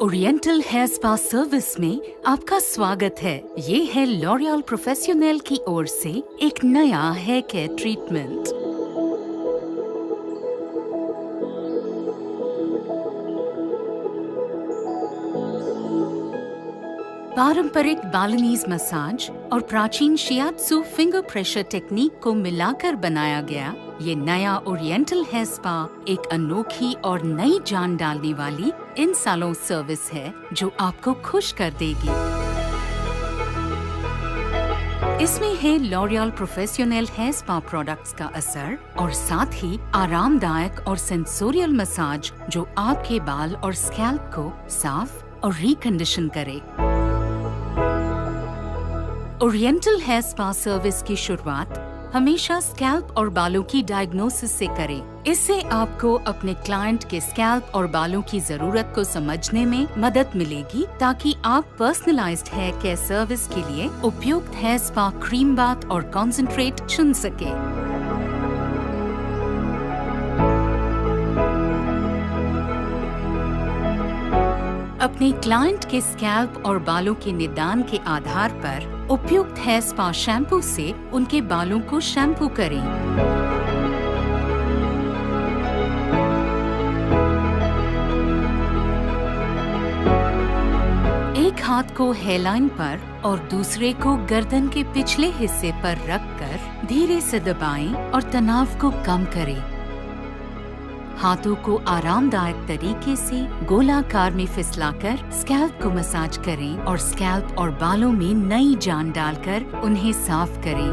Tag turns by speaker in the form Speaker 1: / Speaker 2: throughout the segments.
Speaker 1: Oriental hair spa service में आपका स्वागत है। ये है लॉरियल प्रोफेशनल की ओर से एक नया हेयर केयर ट्रीटमेंट। पारंपरिक बालिनीज मसाज और प्राचीन शियात्सु फिंगर प्रेशर टेक्निक को मिलाकर बनाया गया ये नया ओरिएंटल हेयर स्पा एक अनोखी और नई जान डालने वाली इन सालों सर्विस है जो आपको खुश कर देगी। इसमें है L'Oreal professional hair spa products का असर और साथ ही आरामदायक और सेंसोरियल मसाज जो आपके बाल और स्कैल्प को साफ और रिकंडीशन करे। ओरिएंटल हेयर स्पा सर्विस की शुरुआत हमेशा स्कैल्प और बालों की डायग्नोसिस से करें। इससे आपको अपने क्लाइंट के स्कैल्प और बालों की जरूरत को समझने में मदद मिलेगी ताकि आप पर्सनलाइज्ड हेयर केयर सर्विस के लिए उपयुक्त हेयर स्पा क्रीम बाथ और कॉन्सेंट्रेट चुन सके। अपने क्लाइंट के स्कैल्प और बालों के निदान के आधार पर उपयुक्त हेयर स्पा शैम्पू से उनके बालों को शैम्पू करें। एक हाथ को हेयरलाइन पर और दूसरे को गर्दन के पिछले हिस्से पर रखकर धीरे से दबाएं और तनाव को कम करें। हाथों को आरामदायक तरीके से गोलाकार में फिसलाकर स्कैल्प को मसाज करें और स्कैल्प और बालों में नई जान डालकर उन्हें साफ करें।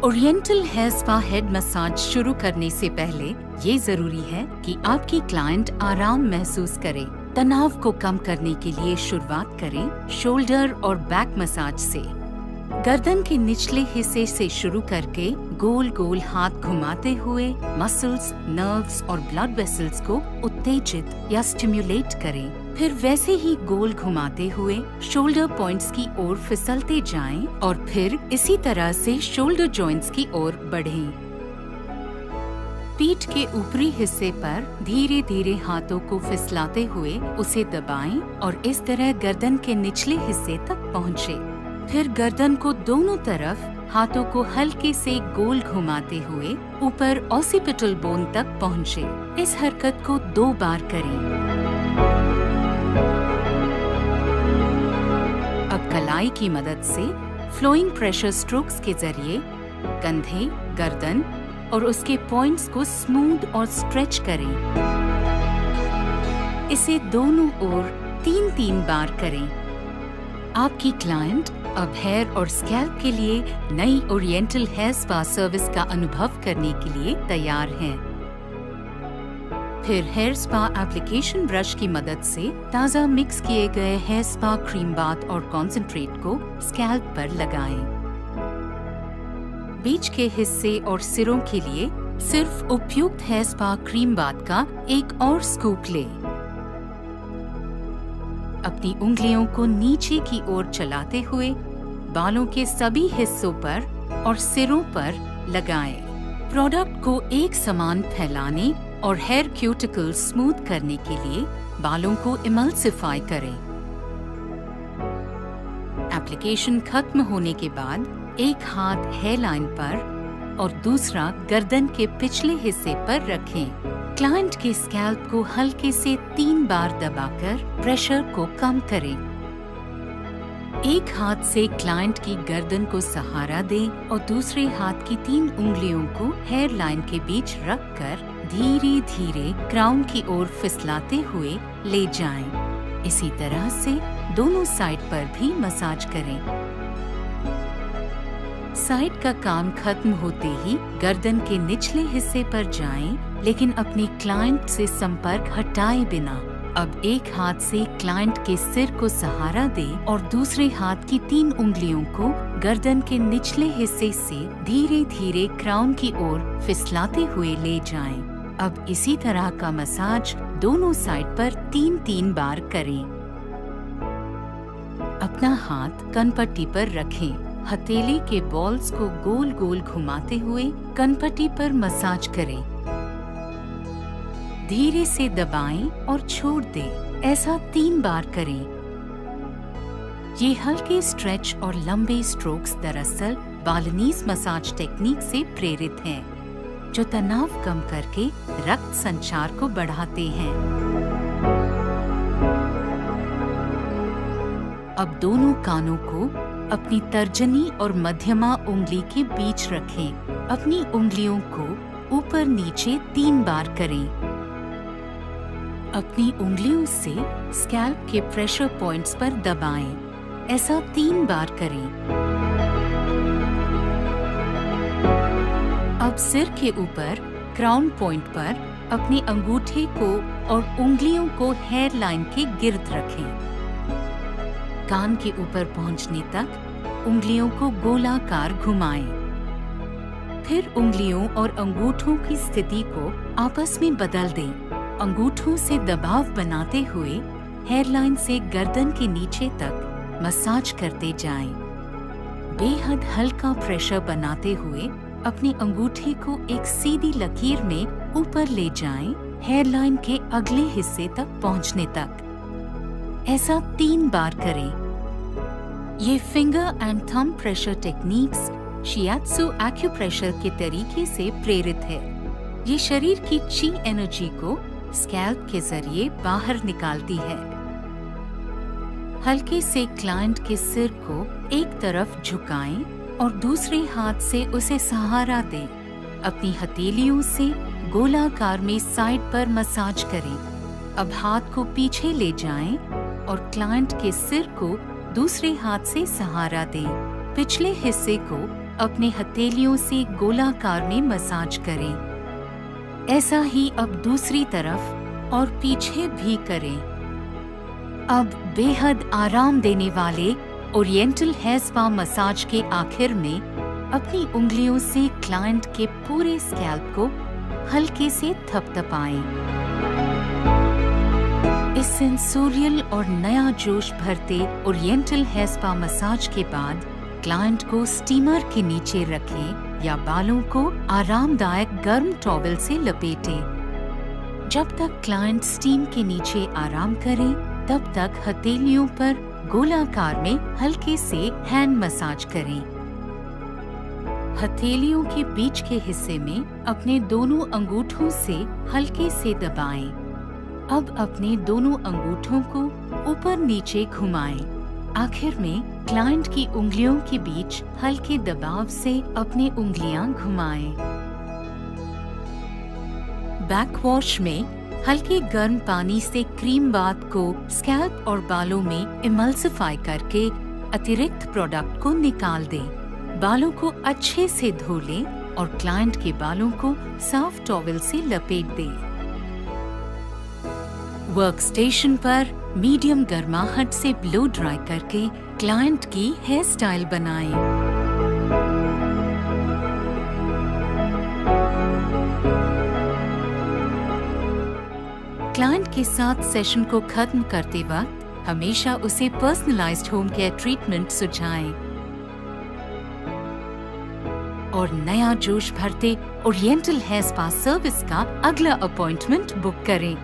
Speaker 1: Oriental hair spa head massage शुरू करने से पहले ये जरूरी है कि आपकी क्लाइंट आराम महसूस करे। तनाव को कम करने के लिए शुरुआत करें शोल्डर और बैक मसाज से। गर्दन के निचले हिस्से से शुरू करके गोल गोल हाथ घुमाते हुए मसल्स, नर्व्स और ब्लड वेसल्स को उत्तेजित या स्टिम्युलेट करें। फिर वैसे ही गोल घुमाते हुए शोल्डर पॉइंट्स की ओर फिसलते जाएं और फिर इसी तरह से शोल्डर जॉइंट्स की ओर बढ़ें। पीठ के ऊपरी हिस्से पर धीरे धीरे हाथों को फिसलाते हुए उसे दबाएं और इस तरह गर्दन के निचले हिस्से तक पहुँचे। फिर गर्दन को दोनों तरफ हाथों को हल्के से गोल घुमाते हुए ऊपर ऑसिपिटल बोन तक पहुँचे। इस हरकत को 2 बार करें। अब कलाई की मदद से फ्लोइंग प्रेशर स्ट्रोक्स के जरिए कंधे, गर्दन और उसके पॉइंट्स को स्मूथ और स्ट्रेच करें। इसे दोनों ओर 3-3 बार करें। आपकी क्लाइंट अब हेयर और स्कैल्प के लिए नई ओरिएंटल हेयर स्पा सर्विस का अनुभव करने के लिए तैयार हैं। फिर हेयर स्पा एप्लीकेशन ब्रश की मदद से ताज़ा मिक्स किए गए हेयर स्पा क्रीम बाथ और कॉन्सेंट्रेट को स्कैल्प पर लगाएं। बीच के हिस्से और सिरों के लिए सिर्फ उपयुक्त हेयर स्पा क्रीम बाथ का एक और स्कूप लें। अपनी उंगलियों को नीचे की ओर चलाते हुए बालों के सभी हिस्सों पर और सिरों पर लगाएं। प्रोडक्ट को एक समान फैलाने और हेयर क्यूटिकल स्मूथ करने के लिए बालों को इमल्सिफाई करें। एप्लीकेशन खत्म होने के बाद एक हाथ हेयरलाइन पर और दूसरा गर्दन के पिछले हिस्से पर रखें। क्लाइंट के स्कैल्प को हल्के से 3 बार दबाकर प्रेशर को कम करें। एक हाथ से क्लाइंट की गर्दन को सहारा दें और दूसरे हाथ की 3 उंगलियों को हेयर लाइन के बीच रखकर धीरे धीरे क्राउन की ओर फिसलाते हुए ले जाएं। इसी तरह से दोनों साइड पर भी मसाज करें। साइड का काम खत्म होते ही गर्दन के निचले हिस्से पर जाएं, लेकिन अपने क्लाइंट से संपर्क हटाए बिना। अब एक हाथ से क्लाइंट के सिर को सहारा दें और दूसरे हाथ की 3 उंगलियों को गर्दन के निचले हिस्से से धीरे धीरे क्राउन की ओर फिसलाते हुए ले जाएं। अब इसी तरह का मसाज दोनों साइड पर 3-3 बार करें। अपना हाथ कनपट्टी पर रखें। हथेली के बॉल्स को गोल गोल घुमाते हुए कनपट्टी पर मसाज करें। धीरे से दबाएं और छोड़ दें। ऐसा 3 बार करें। ये हल्के स्ट्रेच और लंबे स्ट्रोक्स दरअसल बालिनीज मसाज टेक्निक से प्रेरित हैं, जो तनाव कम करके रक्त संचार को बढ़ाते हैं। अब दोनों कानों को अपनी तर्जनी और मध्यमा उंगली के बीच रखें। अपनी उंगलियों को ऊपर नीचे 3 बार करें। अपनी उंगलियों से स्कैल्प के प्रेशर पॉइंट्स पर दबाएं। ऐसा 3 बार करें। अब सिर के ऊपर क्राउन पॉइंट पर अपने अंगूठे को और उंगलियों को हेयर लाइन के गिर्द रखें। कान के ऊपर पहुंचने तक उंगलियों को गोलाकार घुमाएं। फिर उंगलियों और अंगूठों की स्थिति को आपस में बदल दें। अंगूठों से दबाव बनाते हुए हेयरलाइन से गर्दन के नीचे तक मसाज करते जाएं। बेहद हल्का प्रेशर बनाते हुए अपने अंगूठे को एक सीधी लकीर में ऊपर ले जाएं, हेयरलाइन के अगले हिस्से तक पहुंचने तक। ऐसा 3 बार करें। ये finger and thumb pressure techniques shiatsu acupressure के तरीके से प्रेरित है। ये शरीर की ची एनर्जी को स्कैल्प के जरिए बाहर निकालती है। हल्के से क्लाइंट के सिर को एक तरफ झुकाएं और दूसरे हाथ से उसे सहारा दें। अपनी हथेलियों से गोलाकार में साइड पर मसाज करें। अब हाथ को पीछे ले जाएं और क्लाइंट के सिर को दूसरे हाथ से सहारा दें। पिछले हिस्से को अपने हथेलियों से गोलाकार में मसाज करें। ऐसा ही अब दूसरी तरफ और पीछे भी करें। अब बेहद आराम देने वाले ओरिएंटल हेयर स्पा मसाज के आखिर में अपनी उंगलियों से क्लाइंट के पूरे स्कैल्प को हल्के से थपथपाएं। इस सेंसोरियल और नया जोश भरते ओरिएंटल हेयर स्पा मसाज के बाद क्लाइंट को स्टीमर के नीचे रखें या बालों को आरामदायक गर्म टॉवल से लपेटें। जब तक क्लाइंट स्टीम के नीचे आराम करे, तब तक हथेलियों पर गोलाकार में हल्के से हैंड मसाज करें। हथेलियों के बीच के हिस्से में अपने दोनों अंगूठों से हल्के से दबाएं। अब अपने दोनों अंगूठों को ऊपर नीचे घुमाएं। आखिर में क्लाइंट की उंगलियों के बीच हल्के दबाव से अपनी उंगलियां घुमाएं। बैक वॉश में हल्के गर्म पानी से क्रीम बाथ को स्कैल्प और बालों में इमल्सिफाई करके अतिरिक्त प्रोडक्ट को निकाल दें। बालों को अच्छे से धो लें और क्लाइंट के बालों को साफ टॉवल से लपेट दें। वर्क स्टेशन पर मीडियम गर्माहट से ब्लो ड्राई करके क्लाइंट की हेयर स्टाइल बनाएं। क्लाइंट के साथ सेशन को खत्म करते वक्त हमेशा उसे पर्सनलाइज्ड होम केयर ट्रीटमेंट सुझाएं और नया जोश भरते ओरिएंटल हेयर स्पा सर्विस का अगला अपॉइंटमेंट बुक करें।